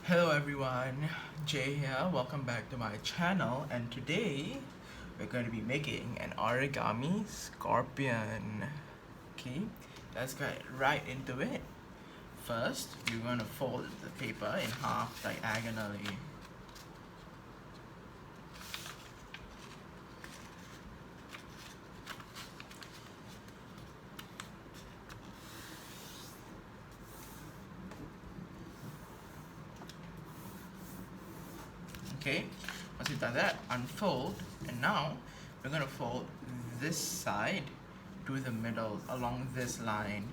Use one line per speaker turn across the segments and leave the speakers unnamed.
Hello everyone, Jay here. Welcome back to my channel, and today we're going to be making an origami scorpion. Okay, let's get right into it. First, you're going to fold the paper in half diagonally. Okay, once you've done that, unfold, and now we're going to fold this side to the middle along this line.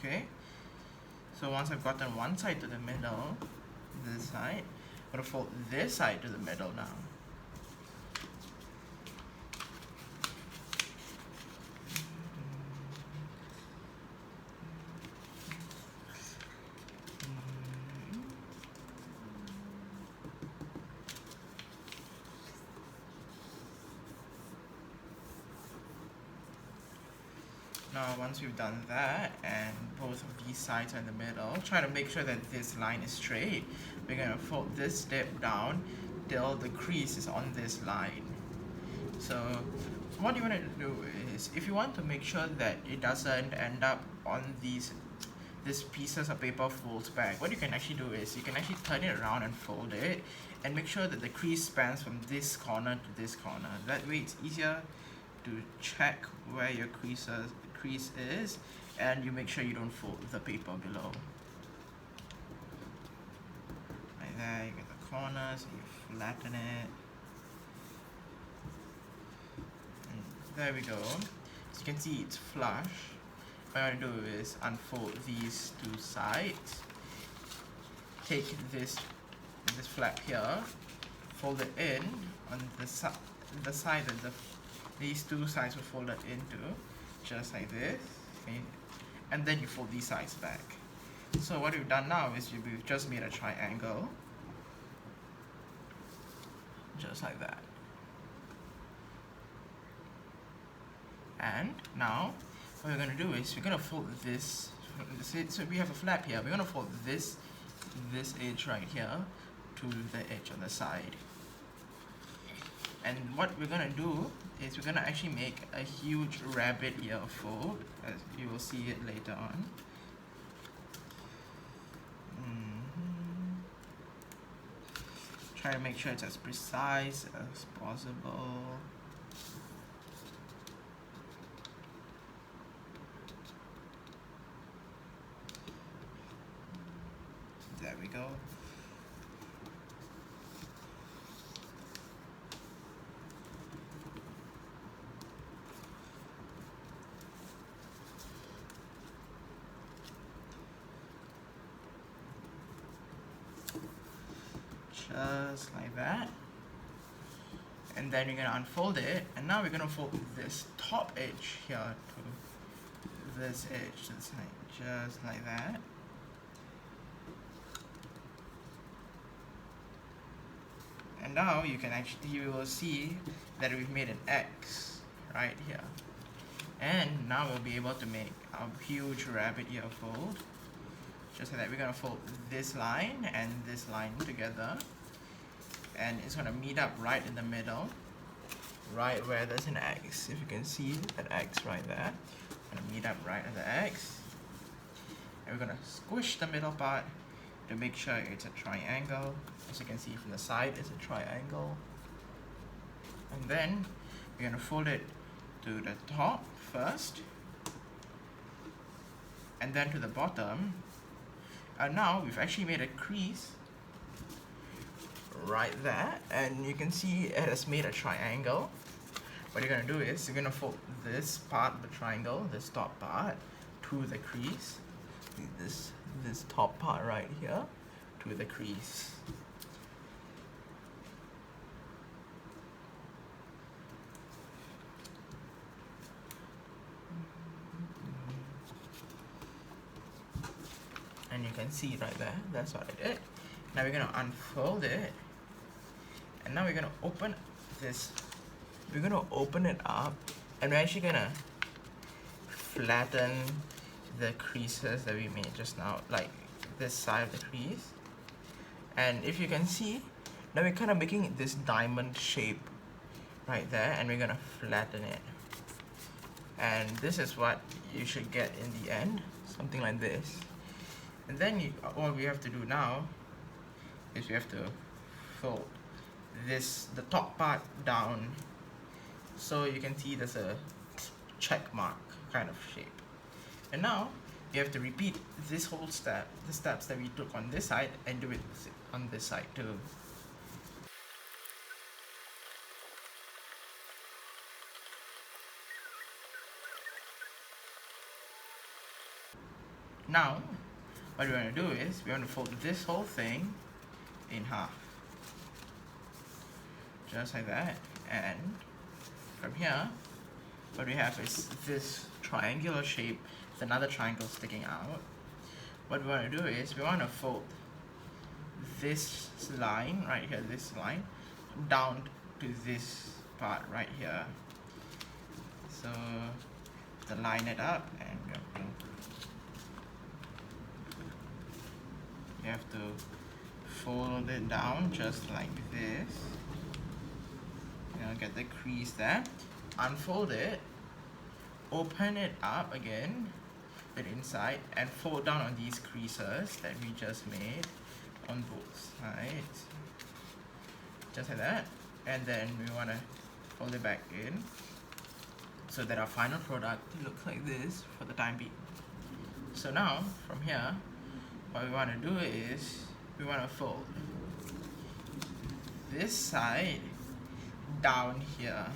Okay, so once I've gotten one side to the middle, this side, I'm going to fold this side to the middle now. Now once we've done that and both of these sides are in the middle, try to make sure that this line is straight. We're going to fold this step down till the crease is on this line. So what you want to do is, if you want to make sure that it doesn't end up on these pieces of paper folds back, what you can actually do is you can actually turn it around and fold it and make sure that the crease spans from this corner to this corner. That way it's easier to check where your crease is, and you make sure you don't fold the paper below. Right there, you get the corners, you flatten it. And there we go. So you can see it's flush. What I want to do is unfold these two sides. Take this flap here, fold it in on the side that these two sides were folded into, just like this, okay? And then you fold these sides back. So what we've done now is we've just made a triangle, just like that. And now what we're going to do is we're going to fold this, so we have a flap here, we're going to fold this edge right here to the edge on the side. And what we're going to do is we're going to actually make a huge rabbit ear fold, as you will see it later on. Try to make sure it's as precise as possible. There we go. Just like that. And then you're going to unfold it, and now we're going to fold this top edge here to this edge to the side, just like that. And now you will see that we've made an X right here. And now we'll be able to make a huge rabbit ear fold. Just like that, we're going to fold this line and this line together. And it's going to meet up right in the middle, right where there's an X. If you can see that X right there, going to meet up right at the X. And we're going to squish the middle part to make sure it's a triangle. As you can see from the side, it's a triangle. And then we're going to fold it to the top first, and then to the bottom. And now we've actually made a crease right there, and you can see it has made a triangle. What you're going to do is you're going to fold this part of the triangle, this top part, to the crease. This top part right here to the crease. you can see right there, that's what I did. Now we're gonna unfold it, and now we're gonna open this. We're gonna open it up, and we're actually gonna flatten the creases that we made just now, like this side of the crease. And if you can see, now we're kind of making this diamond shape right there, and we're gonna flatten it. And this is what you should get in the end, something like this. And then all we have to do now is we have to fold the top part down, so you can see there's a check mark kind of shape. And now you have to repeat this whole step, the steps that we took on this side, and do it on this side too. Now, what we want to do is we want to fold this whole thing in half, just like that. And from here, what we have is this triangular shape. It's another triangle sticking out. What we want to do is we want to fold this line right here, this line, down to this part right here. So to line it up, and you have to fold it down just like this. Get the crease there, unfold it, open it up again with inside, and fold down on these creases that we just made on both sides, just like that. And then we want to fold it back in so that our final product looks like this for the time being. So now from here, what we want to do is we want to fold this side down here,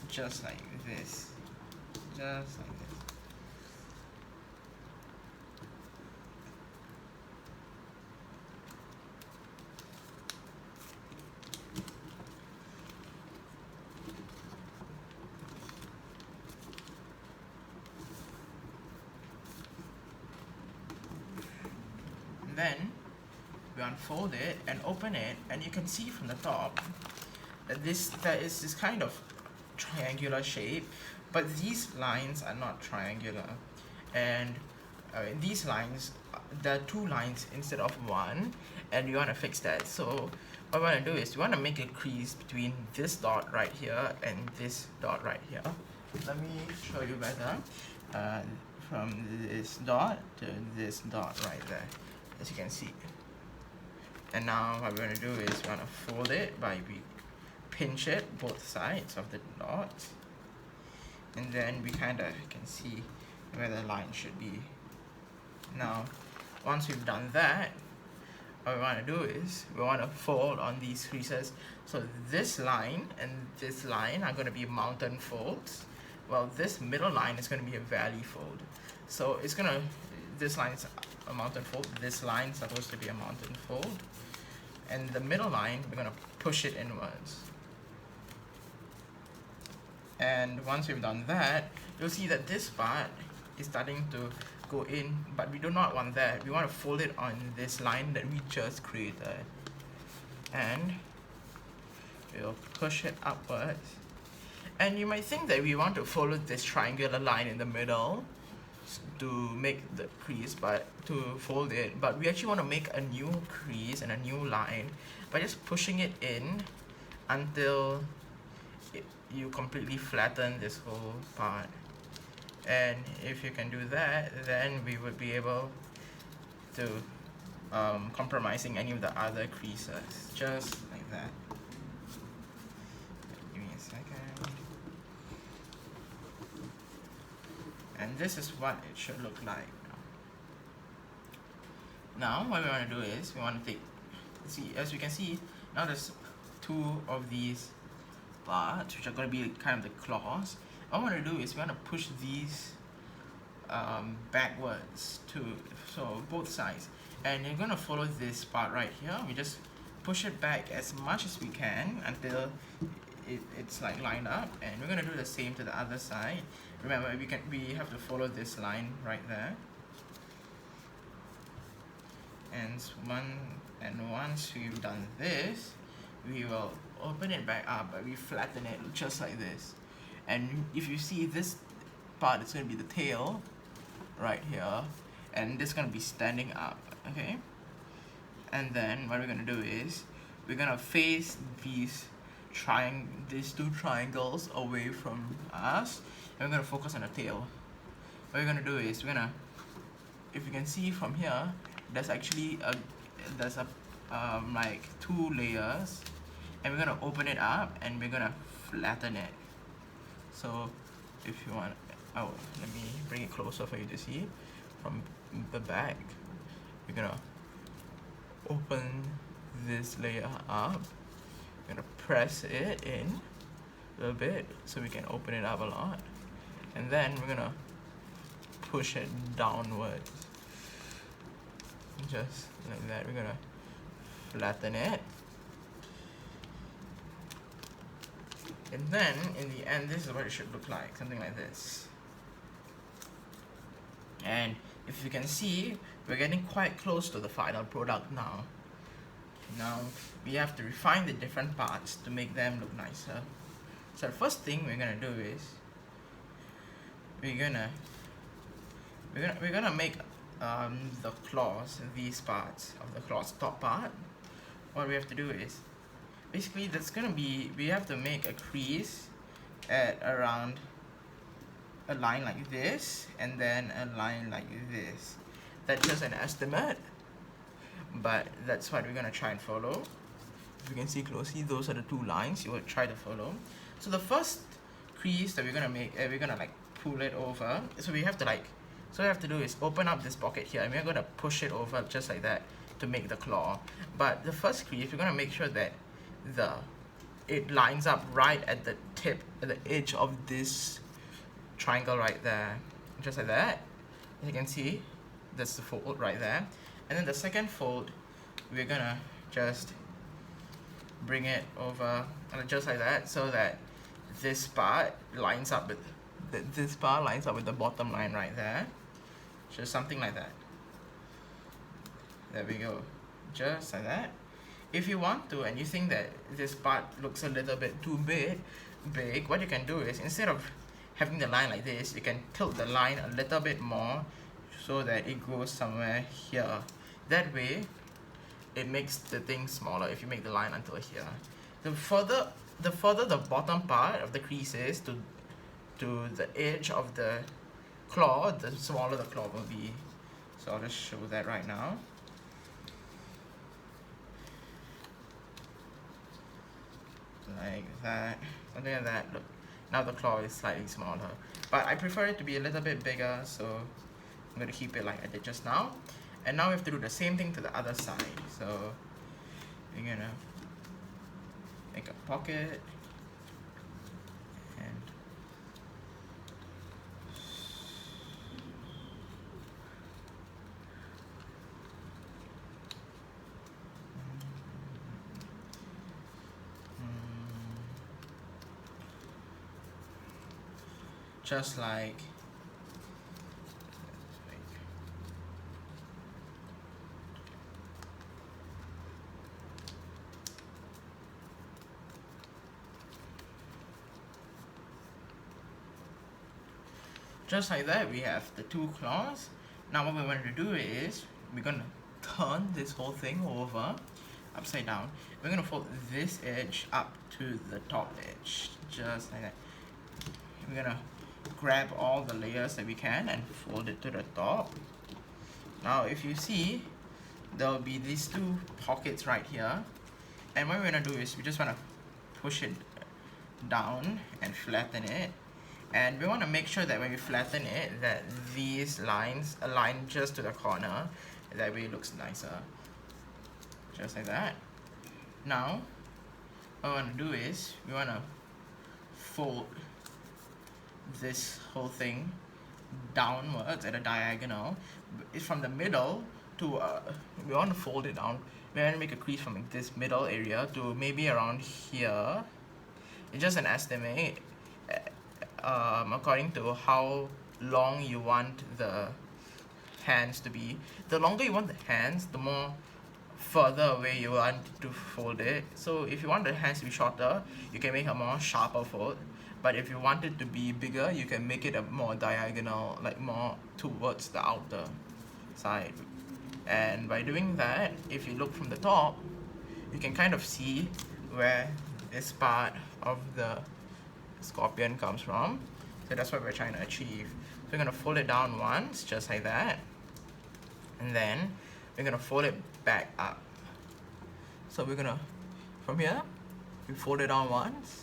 just like this, just like this. And then we unfold it and open it, and you can see from the top that there is this kind of triangular shape, but these lines are not triangular. And these lines, there are two lines instead of one, and we want to fix that. So what we want to do is we want to make a crease between this dot right here and this dot right here. Let me show you better. From this dot to this dot right there, as you can see. And now what we're going to do is we want to fold it by pinch it both sides of the dot, and then we kind of can see where the line should be. Now once we've done that, what we want to do is we want to fold on these creases. So this line and this line are going to be mountain folds, while this middle line is going to be a valley fold. So it's going to, this line is a mountain fold, this line is supposed to be a mountain fold, and the middle line we're going to push it inwards. And once we've done that, you'll see that this part is starting to go in, but we do not want that. We want to fold it on this line that we just created, and we'll push it upwards. And you might think that we want to follow this triangular line in the middle to make the crease, but to fold it, but we actually want to make a new crease and a new line by just pushing it in until you completely flatten this whole part. And if you can do that, then we would be able to compromising any of the other creases, just like that. Give me a second. And this is what it should look like. Now what we want to do is we want to see, as you can see, now there's two of these parts which are going to be kind of the claws. What I want to do is we want to push these backwards so both sides, and you're going to follow this part right here. We just push it back as much as we can until it's like lined up, and we're going to do the same to the other side. Remember, we have to follow this line right there, and once we've done this, we will open it back up, but we flatten it just like this. And if you see this part, it's going to be the tail right here, and this is going to be standing up, okay? And then what we're going to do is we're going to face these two triangles away from us, and we're going to focus on the tail. What we're going to do is if you can see from here, there's actually like 2 layers, and we're going to open it up and we're going to flatten it. So if you want, let me bring it closer for you to see from the back. We're going to open this layer up. We're going to press it in a little bit so we can open it up a lot, and then we're going to push it downwards just like that. We're going to flatten it, and then in the end, this is what it should look like, something like this. And if you can see, we're getting quite close to the final product now. Now we have to refine the different parts to make them look nicer. So the first thing we're gonna do is we're gonna make the claws, these parts of the claws, top part. What we have to do is basically we have to make a crease at around a line like this, and then a line like this. That's just an estimate, but that's what we're gonna try and follow. If you can see closely, those are the 2 lines you will try to follow. So the first crease that we're gonna make, we're gonna like pull it over. So what we have to do is open up this pocket here, and we're gonna push it over just like that to make the claw. But the first crease, we're gonna make sure that it lines up right at the tip, at the edge of this triangle right there, just like that. As you can see, that's the fold right there. And then the second fold, we're gonna just bring it over just like that, so that this part lines up with the bottom line right there. Just something like that. There we go, just like that. If you want to, and you think that this part looks a little bit too big, what you can do is, instead of having the line like this, you can tilt the line a little bit more so that it goes somewhere here. That way it makes the thing smaller if you make the line until here. The further the bottom part of the crease is to the edge of the claw, the smaller the claw will be. So I'll just show that right now. Like that, something like that. Look, now the claw is slightly smaller, but I prefer it to be a little bit bigger, so I'm going to keep it like I did just now. And now we have to do the same thing to the other side. So we're going to make a pocket, and just like that, we have the 2 claws. Now what we want to do is we're going to turn this whole thing over upside down. We're going to fold this edge up to the top edge, just like that. We're going to grab all the layers that we can and fold it to the top. Now if you see, there will be these 2 pockets right here, and what we're going to do is we just want to push it down and flatten it. And we want to make sure that when we flatten it, that these lines align just to the corner. That way it looks nicer. Just like that. Now, what we want to do is, we want to fold this whole thing downwards at a diagonal. It's from the middle to, we want to fold it down. We want to make a crease from this middle area to maybe around here. It's just an estimate. According to how long you want the hands to be. The longer you want the hands, the more further away you want to fold it. So if you want the hands to be shorter, you can make a more sharper fold. But if you want it to be bigger, you can make it a more diagonal, like more towards the outer side. And by doing that, if you look from the top, you can kind of see where this part of the scorpion comes from. So that's what we're trying to achieve. So we're going to fold it down once, just like that. And then we're going to fold it back up. So we're going to, from here, we fold it down once.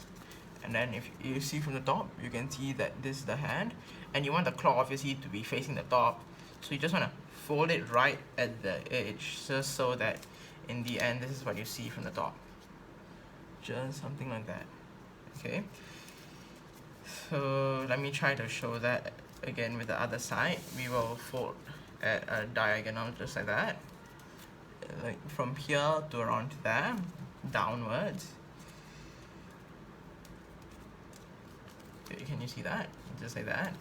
And then if you see from the top, you can see that this is the hand. And you want the claw obviously to be facing the top. So you just want to fold it right at the edge, just so that in the end, this is what you see from the top. Just something like that. Okay. So let me try to show that again with the other side. We will fold at a diagonal just like that. Like from here to around there, downwards. Can you see that? Just like that.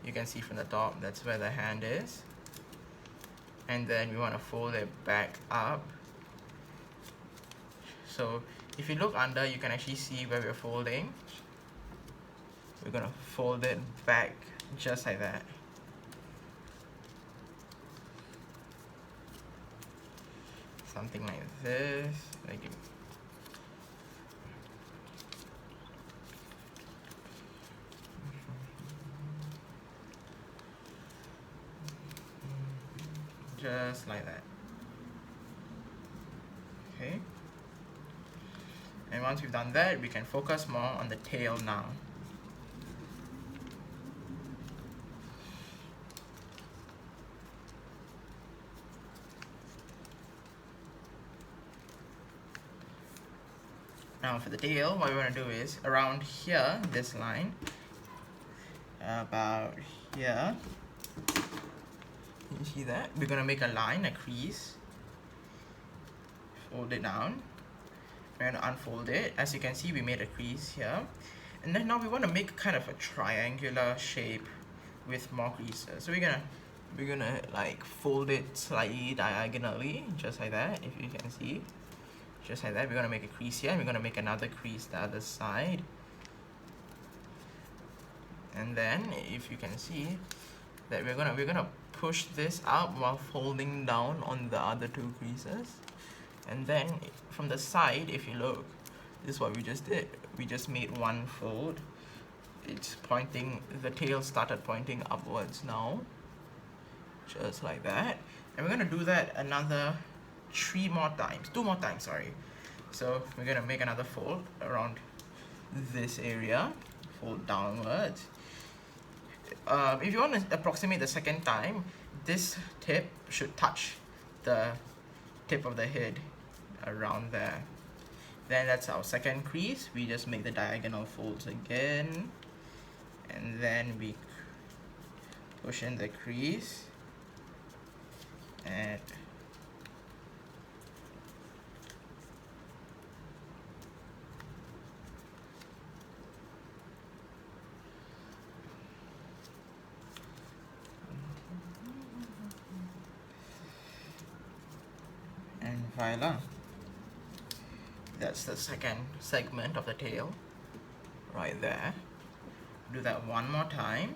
You can see from the top, that's where the hand is. And then we want to fold it back up. So if you look under, you can actually see where we're folding. We're going to fold it back just like that. Something like this. Just like that. Okay. And once we've done that, we can focus more on the tail now. Now for the tail, what we want to do is around here, this line, about here. You see that? We're going to make a line, a crease. Fold it down. We're going to unfold it. As you can see, we made a crease here. And then now we want to make kind of a triangular shape with more creases. So we're gonna like fold it slightly diagonally, just like that, if you can see. Just like that. We're gonna make a crease here, and we're gonna make another crease the other side. And then if you can see that we're gonna push this up while folding down on the other two creases. And then from the side, if you look, this is what we just did. We just made one fold. It's pointing, the tail started pointing upwards now. Just like that. And we're gonna do that another two more times, sorry. So we're gonna make another fold around this area, fold downwards. If you want to approximate the second time, this tip should touch the tip of the head around there. Then that's our second crease. We just make the diagonal folds again, and then we push in the crease and voila. That's the second segment of the tail right there. Do that one more time.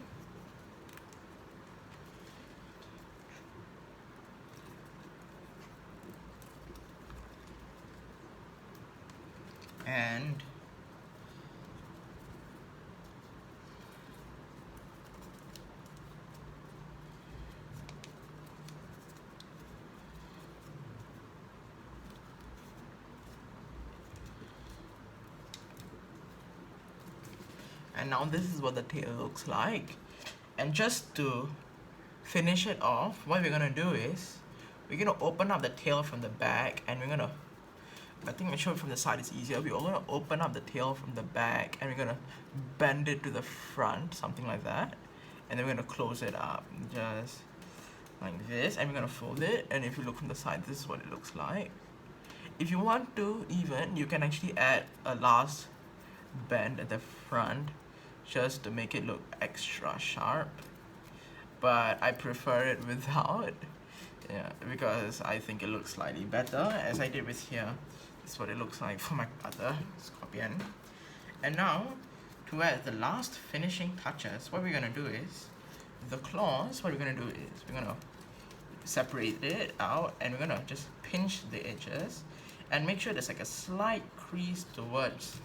And now this is what the tail looks like. And just to finish it off, what we're gonna do is we're gonna open up the tail from the back, and we're gonna, I think I show it from the side is easier. We're gonna open up the tail from the back, and we're gonna bend it to the front, something like that. And then we're gonna close it up, just like this, and we're gonna fold it. And if you look from the side, this is what it looks like. If you want to even, you can actually add a last bend at the front, just to make it look extra sharp. but I prefer it without, yeah, because I think it looks slightly better, as I did with here. This is what it looks like for my other scorpion. And now, to add the last finishing touches, what we're gonna do is, the claws, what we're gonna do is, we're gonna separate it out, and we're gonna just pinch the edges, and make sure there's like a slight crease towards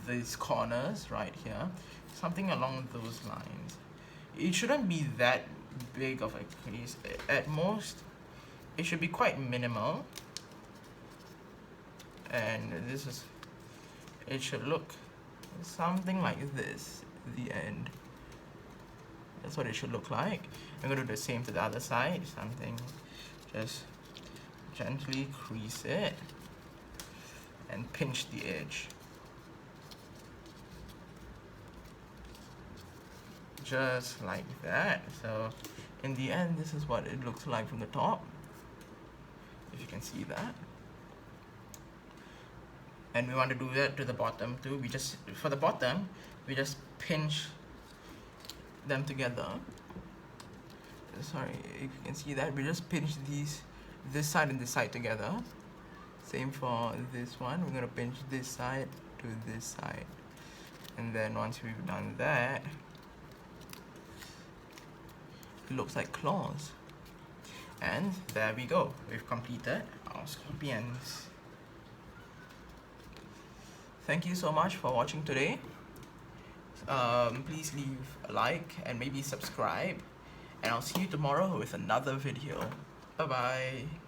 these corners right here, something along those lines. It shouldn't be that big of a crease. At most, it should be quite minimal, and this is, it should look something like this at the end. That's what it should look like. I'm going to do the same to the other side. Something, just gently crease it and pinch the edge. Just like that. So in the end, this is what it looks like from the top, if you can see that. And we want to do that to the bottom too. We just, for the bottom, we just pinch them together. Sorry, if you can see that, we just pinch this side and this side together. Same for this one. We're gonna pinch this side to this side, and then once we've done that, it looks like claws. And there we go. We've completed our scorpions. Thank you so much for watching today. Please leave a like and maybe subscribe, and I'll see you tomorrow with another video. Bye bye.